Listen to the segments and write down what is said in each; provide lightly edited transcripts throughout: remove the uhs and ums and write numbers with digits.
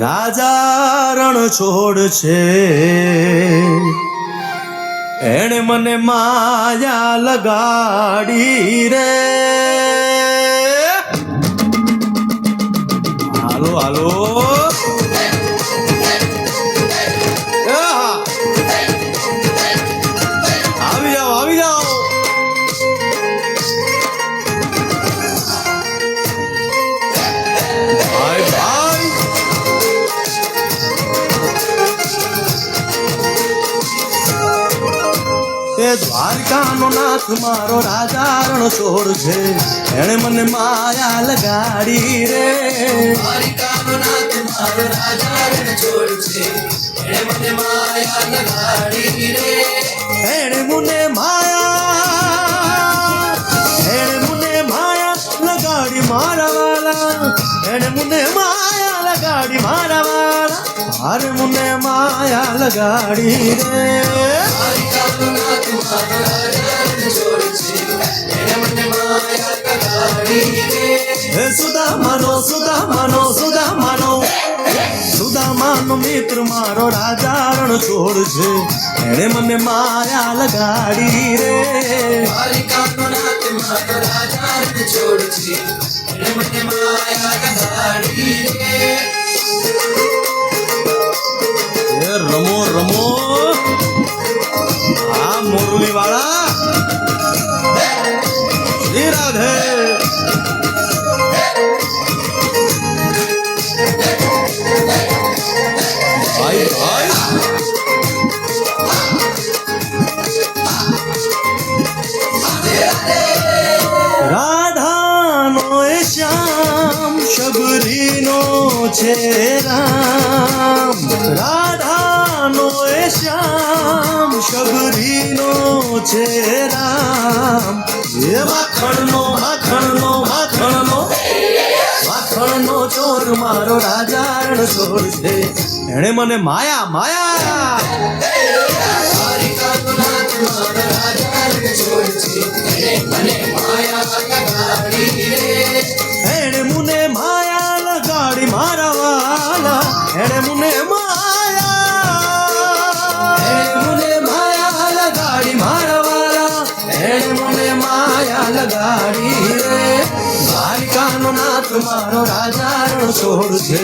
રાજા રણ છોડ છે, એણે મને માયા લગાડી રે. હાલો હાલો આવી જાઓ આવી જાઓ. ભાઈ ભાઈ એ દ્વારકાનો નાથ મારો રાજા રણ છોડ છે, એણે મને માયા લગાડી રે. દ્વારકાનો નાથ મારો રાજા રણ છોડ છે, એણે મને માયા લગાડી રે. એણે મને માયા લગાડી મારા વાલા, એણે મને માયા લગાડી મારા વાલા, અરે મને માયા લગાડી રે. દ્વારકાનો નાથ મારો રાજા રણ છોડ છે, એણે મને માયા લગાડી રે. હે સુદામાનો મિત્ર મારો રાજા રણ છોડ છે, એણે મને માયા લગાડી રે. દ્વારકાનો નાથ મારો રાજા રણ છોડ છે, એણે મને માયા લગાડી રે. એ રમો રમો આ મોરલી વાળા શ્રી રાધે. ભાઈ ભાઈ રાધાનો એ શ્યામ શબરીનો છે રામ, રાધાનો એ શ્યામ શબરીનો છે રામ. એ માખણનો ચોર મારો રાજા રણ છોડ છે, એણે મને માયા માયા. દ્વારકાનો નાથ મારો રાજા રણ છોડ છે, એણે મને માયા લગાડી રે. એણે મને માયા લગાડી મારા વાલા, એણે મને માયા લગાડી મારા વાલા, એણે મને માયા લગાડી રે. દ્વારકાનો નાથ મારો રાજા રણ છોડ છે,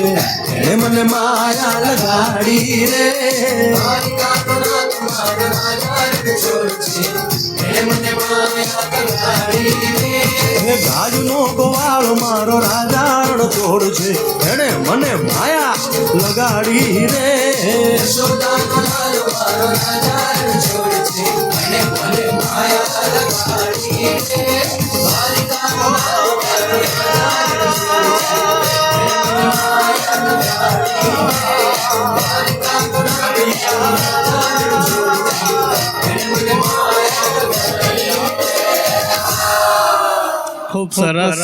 એણે મને માયા લગાડી રે. દ્વારકાનો નાથ મારો રાજા રણ છોડ છે, એણે મને માયા લગાડી રે. એ ગાજનો ગોવાળો મારો રાજા રણ છોડ છે, એણે મને માયા લગાડી રે. યશોદાનો લાલ મારો રાજા રણ છોડ છે, એણે મને માયા લગાડી રે. દ્વારકાનો નાથ મારો રાજા રણ છોડ છે, એણે મને માયા લગાડી રે. દ્વારકાનો નાથ મારો રાજા રણ છોડ છે, એણે મને માયા લગાડી રે. ખૂબ સરસ.